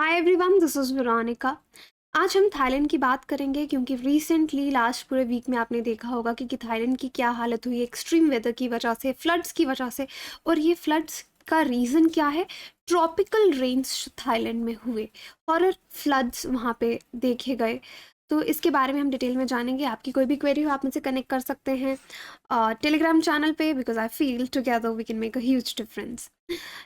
Hi everyone, this is Veronica. आज हम Thailand की बात करेंगे क्योंकि रिसेंटली लास्ट पूरे वीक में आपने देखा होगा कि थाईलैंड की क्या हालत हुई एक्सट्रीम वेदर की वजह से, फ्लड्स की वजह से। और ये फ्लड्स का रीज़न क्या है? ट्रॉपिकल रेन्स थाईलैंड में हुए और फ्लड्स वहाँ पे देखे गए। तो इसके बारे में हम डिटेल में जानेंगे। आपकी कोई भी क्वेरी हो आप मुझसे कनेक्ट कर सकते हैं टेलीग्राम चैनल पे, because I feel together we can make a huge difference.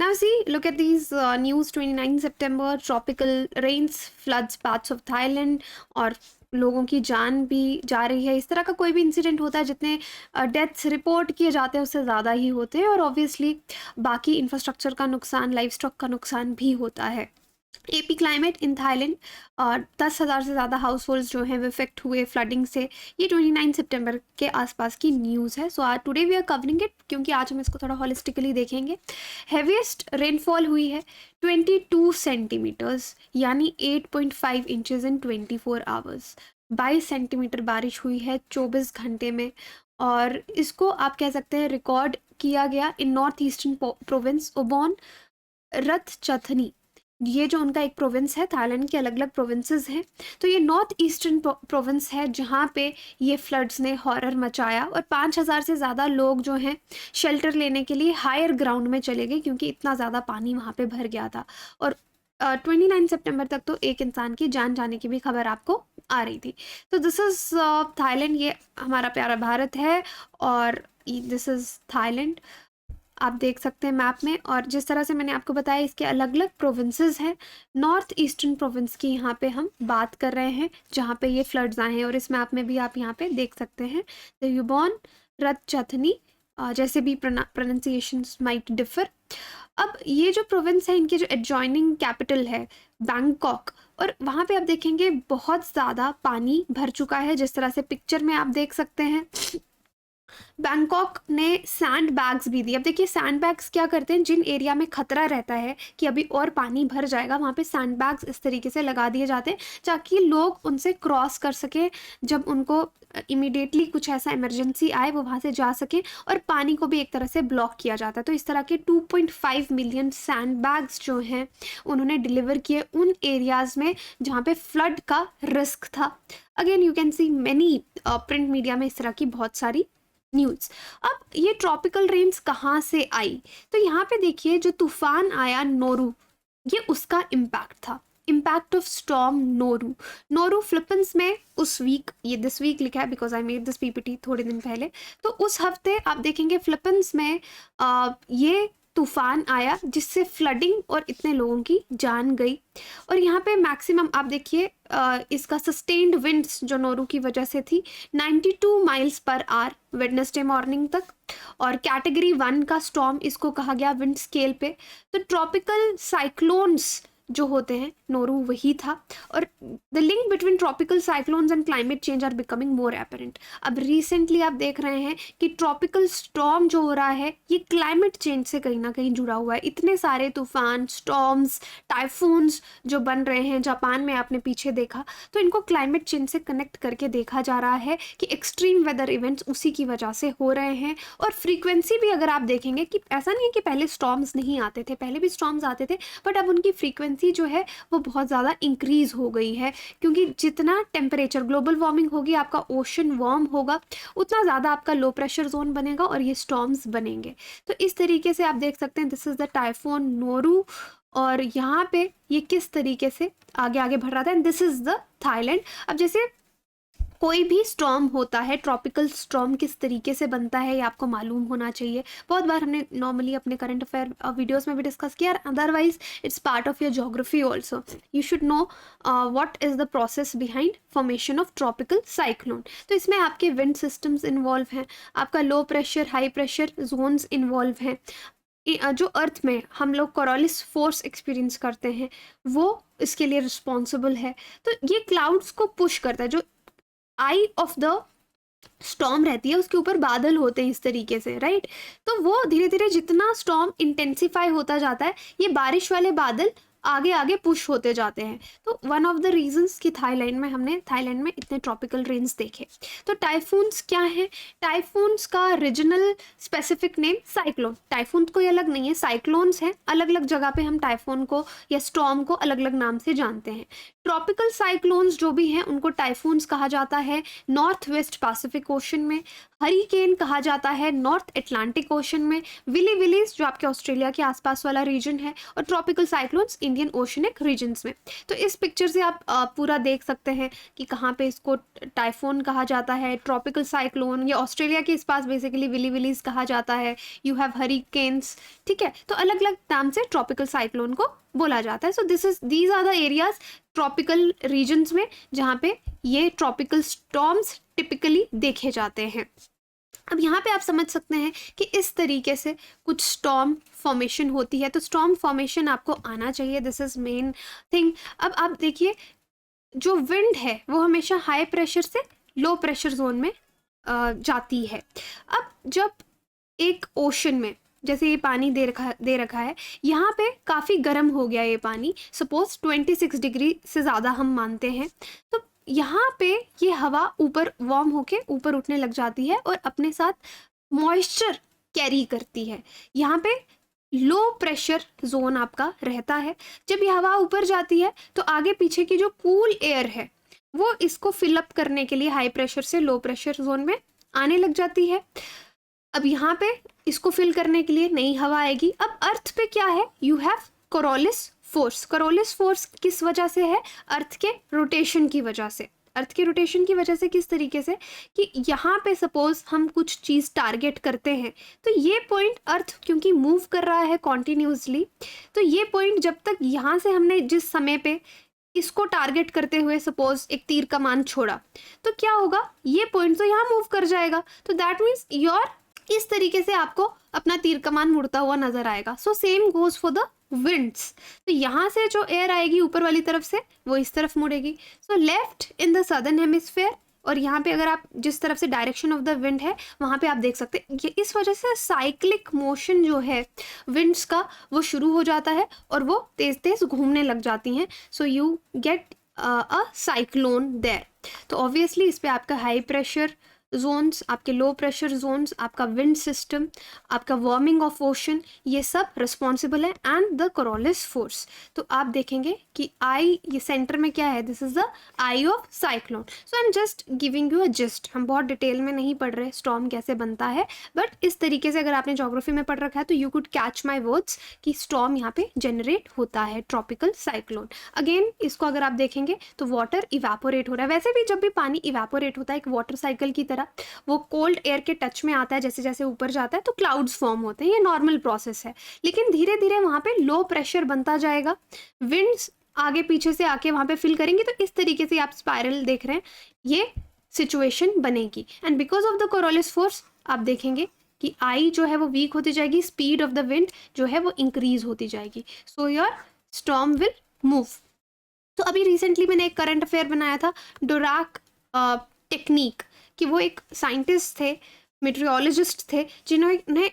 Now see, look at these news 29 September, tropical rains, floods parts of Thailand और लोगों की जान भी जा रही है। इस तरह का कोई भी इंसिडेंट होता है जितने डेथ्स रिपोर्ट किए जाते हैं उससे ज़्यादा ही होते हैं और ऑब्वियसली बाकी इंफ्रास्ट्रक्चर का नुकसान, लाइफ स्टॉक का नुकसान भी होता है। एपी क्लाइमेट इन थाईलैंड और 10,000 से ज़्यादा हाउस होल्ड्स जो हैं वो इफेक्ट हुए फ्लडिंग से। ये 29 सितंबर के आसपास की न्यूज़ है। सो आज today we are covering it क्योंकि आज हम इसको थोड़ा हॉलिस्टिकली देखेंगे। हैवीएस्ट रेनफॉल हुई है 22 सेंटीमीटर्स यानी 8.5 इंचेस इन 24 आवर्स। 22 सेंटीमीटर बारिश हुई है 24 घंटे में और इसको आप कह सकते हैं रिकॉर्ड किया गया इन नॉर्थ ईस्टर्न प्रोविंस ओबॉन रतचथनी। ये जो उनका एक प्रोविंस है, थाईलैंड के अलग अलग प्रोविंसेस हैं, तो ये नॉर्थ ईस्टर्न प्रोविंस है जहाँ पे ये फ्लड्स ने हॉरर मचाया और 5,000 से ज़्यादा लोग जो हैं शेल्टर लेने के लिए हायर ग्राउंड में चले गए क्योंकि इतना ज़्यादा पानी वहाँ पे भर गया था। और 29 सितंबर तक तो एक इंसान की जान जाने की भी खबर आपको आ रही थी। तो दिस इज़ थाईलैंड, ये हमारा प्यारा भारत है और दिस इज़ थाईलैंड। आप देख सकते हैं मैप में। और जिस तरह से मैंने आपको बताया इसके अलग अलग प्रोविंसेस हैं। नॉर्थ ईस्टर्न प्रोविंस की यहाँ पे हम बात कर रहे हैं जहाँ पे ये फ्लड्स आए हैं और इस मैप में भी आप यहाँ पे देख सकते हैं द युबॉन रतचथनी, जैसे भी प्रोनाउंसिएशंस माइट डिफर। अब ये जो प्रोविंस है इनके जो एडजॉइनिंग कैपिटल है बैंकॉक, और वहाँ पे आप देखेंगे बहुत ज़्यादा पानी भर चुका है जिस तरह से पिक्चर में आप देख सकते हैं। बैंकॉक ने सैंड बैग्स भी दिए। अब देखिए सैंड बैग्स क्या करते हैं, जिन एरिया में खतरा रहता है कि अभी और पानी भर जाएगा वहाँ पे सैंड बैग्स इस तरीके से लगा दिए जाते हैं ताकि लोग उनसे क्रॉस कर सकें। जब उनको इमीडिएटली कुछ ऐसा इमरजेंसी आए वो वहाँ से जा सकें और पानी को भी एक तरह से ब्लॉक किया जाता है। तो इस तरह के 2.5 मिलियन सैंड बैग्स जो हैं उन्होंने डिलीवर किए उन एरियाज़ में जहाँ पे फ्लड का रिस्क था। Again you can see many print media में इस तरह की बहुत सारी न्यूज़। अब ये ट्रॉपिकल रेन्स कहाँ से आई? तो यहाँ पे देखिए जो तूफान आया नोरू, ये उसका इम्पैक्ट था। Impact of storm Nauru. Nauru Philippines में उस वीक, ये दिस वीक लिखा है because I made this PPT थोड़े दिन पहले, तो उस हफ्ते आप देखेंगे फिलीपींस में ये तूफान आया जिससे फ्लडिंग और इतने लोगों की जान गई। और यहाँ पे मैक्सिमम आप देखिए इसका सस्टेन्ड विंड्स जो नोरू की वजह से थी 92 miles per hour Wednesday morning तक। और कैटेगरी 1 का स्टॉर्म इसको कहा गया विंड स्केल पे। तो ट्रॉपिकल साइक्लोन्स जो होते हैं नोरू वही था। और the link between tropical cyclones and climate change are becoming more apparent. अब रिसेंटली आप देख रहे हैं कि ट्रॉपिकल स्टॉर्म जो हो रहा है ये क्लाइमेट चेंज से कहीं ना कहीं जुड़ा हुआ है। इतने सारे तूफान, स्टॉर्म्स, टाइफून्स जो बन रहे हैं जापान में आपने पीछे देखा, तो इनको क्लाइमेट चेंज से कनेक्ट करके देखा जा रहा है कि एक्सट्रीम वेदर इवेंट्स उसी की वजह से हो रहे हैं। और फ्रीक्वेंसी भी अगर आप देखेंगे कि ऐसा नहीं है कि पहले स्टॉर्म्स नहीं आते थे, पहले भी स्टॉर्म्स आते थे, बट अब उनकी फ्रीक्वेंसी जो है वो बहुत ज़्यादा इंक्रीज हो गई है क्योंकि जितना टेम्परेचर, ग्लोबल वार्मिंग होगी, आपका ओशन वार्म होगा, उतना ज़्यादा आपका लो प्रेशर जोन बनेगा और ये स्टॉर्म्स बनेंगे। तो इस तरीके से आप देख सकते हैं this is the typhoon Nauru और यहाँ पे ये किस तरीके से आगे आगे बढ़ रहा था। And this is the Thailand. अब जैसे कोई भी स्टॉर्म होता है, ट्रॉपिकल स्टॉर्म किस तरीके से बनता है ये आपको मालूम होना चाहिए। बहुत बार हमने नॉर्मली अपने करंट अफेयर वीडियोस में भी डिस्कस किया, otherwise it's part of your geography also. You should know what is the process behind formation of tropical cyclone. तो इसमें आपके विंड सिस्टम्स इन्वॉल्व हैं, आपका low pressure, high pressure zones involve हैं। जो अर्थ में हम लोग कोरोलिस फोर्स एक्सपीरियंस करते हैं वो इसके लिए रिस्पॉन्सिबल है। तो ये क्लाउड्स को पुश करता है। जो आई ऑफ द स्टॉर्म रहती है उसके ऊपर बादल होते हैं इस तरीके से, राइट। तो वो धीरे धीरे जितना स्टॉर्म इंटेंसिफाई होता जाता है ये बारिश वाले बादल आगे आगे पुश होते जाते हैं। तो वन ऑफ द रीजंस कि थाईलैंड में इतने ट्रॉपिकल रेंज देखे। तो टाइफून्स क्या है? टाइफून्स का regional specific name cyclone. Typhoon कोई अलग नहीं है, साइक्लोन्स हैं, अलग अलग जगह पे हम टाइफून को या स्टॉर्म को अलग अलग नाम से जानते हैं। ट्रॉपिकल साइक्लोन्स जो भी हैं उनको टाइफून्स कहा जाता है नॉर्थ वेस्ट पैसिफिक ओशन में, हरिकेन कहा जाता है नॉर्थ अटलांटिक ओशन में, विली विलीज जो आपके ऑस्ट्रेलिया के आसपास वाला रीजन है, और tropical cyclones Indian oceanic regions में। तो इस पिक्चर से आप पूरा देख सकते हैं कि कहाँ पे इसको टाइफून कहा जाता है, ट्रॉपिकल साइक्लोन, या ऑस्ट्रेलिया के पास बेसिकली विली विलीज कहा जाता है, यू हैव हरिकेन्स, ठीक है। तो अलग अलग नाम से ट्रॉपिकल साइक्लोन को बोला जाता है। So these are the areas tropical regions में जहाँ पे ये ट्रॉपिकल स्टॉर्म्स टिपिकली देखे जाते हैं। अब यहाँ पे आप समझ सकते हैं कि इस तरीके से कुछ स्टॉर्म फॉर्मेशन होती है। तो स्टॉर्म फॉर्मेशन आपको आना चाहिए, दिस इज मेन थिंग। अब आप देखिए जो विंड है वो हमेशा हाई प्रेशर से लो प्रेशर जोन में जाती है। अब जब एक ओशन में जैसे ये पानी दे रखा है, यहाँ पे काफ़ी गर्म हो गया ये पानी, सपोज 26 डिग्री से ज़्यादा हम मानते हैं, तो यहाँ पे ये हवा ऊपर वार्म होके ऊपर उठने लग जाती है और अपने साथ मॉइस्चर कैरी करती है। यहाँ पे लो प्रेशर जोन आपका रहता है। जब ये हवा ऊपर जाती है तो आगे पीछे की जो कूल एयर है वो इसको फिलअप करने के लिए हाई प्रेशर से लो प्रेशर जोन में आने लग जाती है। अब यहाँ पे इसको फिल करने के लिए नई हवा आएगी। अब अर्थ पे क्या है? You have Coriolis force. Coriolis force किस वजह से है? अर्थ के रोटेशन की वजह से। अर्थ के रोटेशन की वजह से किस तरीके से कि यहाँ पे सपोज हम कुछ चीज़ टारगेट करते हैं तो ये पॉइंट अर्थ क्योंकि मूव कर रहा है कॉन्टिन्यूसली, तो ये पॉइंट जब तक यहाँ से हमने जिस समय पे इसको टारगेट करते हुए सपोज एक तीर कमान छोड़ा तो क्या होगा? ये पॉइंट तो यहाँ मूव कर जाएगा। तो दैट मीन्स योर इस तरीके से आपको अपना तीर कमान मुड़ता हुआ नजर आएगा। So same goes for the winds. तो यहाँ से जो एयर आएगी ऊपर वाली तरफ से वो इस तरफ मुड़ेगी। So left in the southern hemisphere, और यहाँ पे अगर आप जिस तरफ से डायरेक्शन ऑफ द विंड है वहाँ पे आप देख सकते हैं ये इस वजह से साइक्लिक मोशन जो है विंड्स का वो शुरू हो जाता है और वो तेज तेज घूमने लग जाती हैं। So you get a cyclone there. तो ऑब्वियसली इस पे आपका हाई प्रेशर जोन्स, आपके लो प्रेशर जोन्स, आपका विंड सिस्टम, आपका वार्मिंग ऑफ ओशन, ये सब रिस्पॉन्सिबल है, एंड द कोरोलिस फोर्स। तो आप देखेंगे कि आई ये सेंटर में क्या है? This is the eye of cyclone. So I am just giving you a gist. हम बहुत डिटेल में नहीं पढ़ रहे स्टॉर्म कैसे बनता है, बट इस तरीके से अगर आपने ज्योग्राफी में पढ़ रखा है तो you could catch my words कि स्टॉर्म यहाँ पे जनरेट होता है, ट्रॉपिकल साइक्लोन। अगेन इसको अगर आप देखेंगे तो वाटर इवेपोरेट हो रहा है। वैसे भी जब भी पानी इवेपोरेट होता है एक वाटर साइकिल की तरह, वो कोल्ड एयर के टच में आता है, जैसे जैसे ऊपर जाता है तो क्लाउड्स फॉर्म होते हैं, ये नॉर्मल प्रोसेस है। लेकिन धीरे धीरे वहाँ पे लो प्रेशर बनता जाएगा, विंड्स आगे पीछे से आके वहाँ पे फिल करेंगे, तो इस तरीके से आप स्पाइरल देख रहे हैं, ये सिचुएशन बनेगी। And because of the Coriolis force आप देखेंगे कि आई जो है वो वीक होती जाएगी, स्पीड ऑफ द विंड जो है वो इंक्रीज होती जाएगी। So your storm will move. तो अभी रिसेंटली मैंने एक करंट अफेयर बनाया था, डोराक टेक्निक, कि वो एक साइंटिस्ट थे, मेट्रियोलॉजिस्ट थे, जिन्होंने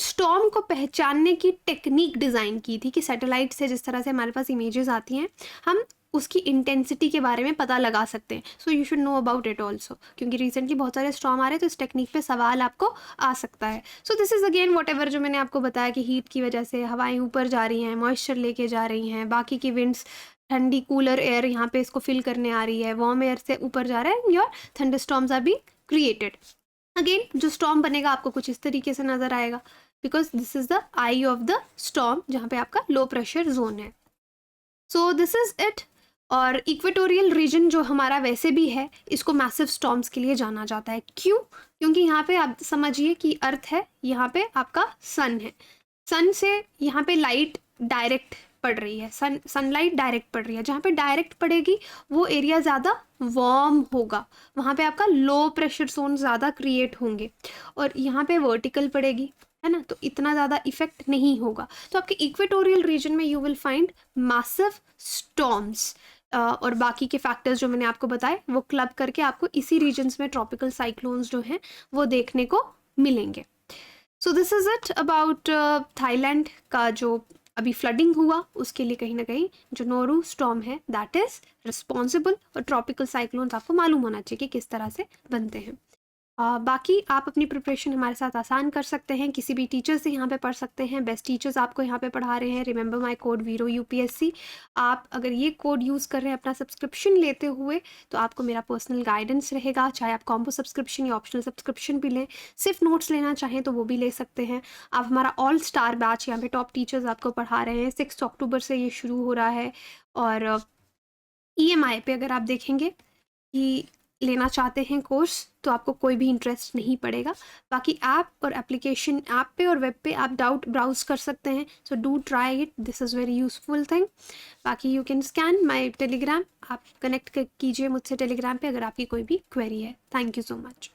स्टॉर्म को पहचानने की टेक्निक डिज़ाइन की थी कि सैटेलाइट से जिस तरह से हमारे पास इमेजेस आती हैं हम उसकी इंटेंसिटी के बारे में पता लगा सकते हैं। So you should know about it also, क्योंकि रिसेंटली बहुत सारे स्टॉर्म आ रहे हैं तो इस टेक्निक पे सवाल आपको आ सकता है। So this is again what ever जो मैंने आपको बताया कि हीट की वजह से हवाएं ऊपर जा रही हैं, मॉइस्चर लेके जा रही हैं, बाकी की विंड्स ठंडी कूलर एयर यहाँ पे इसको फिल करने आ रही है, वार्म एयर से ऊपर जा रहा है, your thunderstorms are being created. Again जो स्टॉर्म बनेगा आपको कुछ इस तरीके से नजर आएगा, because this is the eye of the storm जहाँ पे आपका लो प्रेशर जोन है। So this is it. और इक्वेटोरियल रीजन जो हमारा वैसे भी है इसको मैसिव स्टॉर्म्स के लिए जाना जाता है। क्यों? क्योंकि यहाँ पे आप समझिए कि अर्थ है, यहाँ पे आपका सन है, सन से यहाँ पे लाइट डायरेक्ट पड़ रही है, सनलाइट डायरेक्ट पड़ रही है। जहाँ पे डायरेक्ट पड़ेगी वो एरिया ज़्यादा वार्म होगा, वहाँ पे आपका लो प्रेशर जोन ज़्यादा क्रिएट होंगे, और यहाँ पे वर्टिकल पड़ेगी, है ना, तो इतना ज़्यादा इफेक्ट नहीं होगा। तो आपके इक्वेटोरियल रीजन में you will find massive storms, और बाकी के फैक्टर्स जो मैंने आपको बताए वो क्लब करके आपको इसी रीजन्स में ट्रॉपिकल साइक्लोन्स जो हैं वो देखने को मिलेंगे। So this is it about Thailand का जो अभी फ्लडिंग हुआ उसके लिए कहीं ना कहीं जो नोरू स्टॉर्म है दैट इज़ रिस्पॉन्सिबल, और ट्रॉपिकल साइक्लोन्स आपको मालूम होना चाहिए कि किस तरह से बनते हैं। बाकी आप अपनी प्रिपरेशन हमारे साथ आसान कर सकते हैं, किसी भी टीचर से यहाँ पे पढ़ सकते हैं, बेस्ट टीचर्स आपको यहाँ पे पढ़ा रहे हैं। रिमेंबर माय कोड वीरो यूपीएससी, आप अगर ये कोड यूज़ कर रहे हैं अपना सब्सक्रिप्शन लेते हुए तो आपको मेरा पर्सनल गाइडेंस रहेगा, चाहे आप कॉम्बो सब्सक्रिप्शन या ऑप्शनल सब्सक्रिप्शन भी लें, सिर्फ नोट्स लेना चाहें तो वो भी ले सकते हैं आप। हमारा ऑल स्टार बैच यहाँ पे टॉप टीचर्स आपको पढ़ा रहे हैं, 6 अक्टूबर से ये शुरू हो रहा है। और EMI पे अगर आप देखेंगे कि लेना चाहते हैं कोर्स तो आपको कोई भी इंटरेस्ट नहीं पड़ेगा। बाकी ऐप और एप्लीकेशन, ऐप पे और वेब पे आप डाउट ब्राउज कर सकते हैं, so do try it, this is very useful thing. बाकी you can scan my Telegram, आप कनेक्ट कीजिए मुझसे टेलीग्राम पे अगर आपकी कोई भी क्वेरी है। Thank you so much.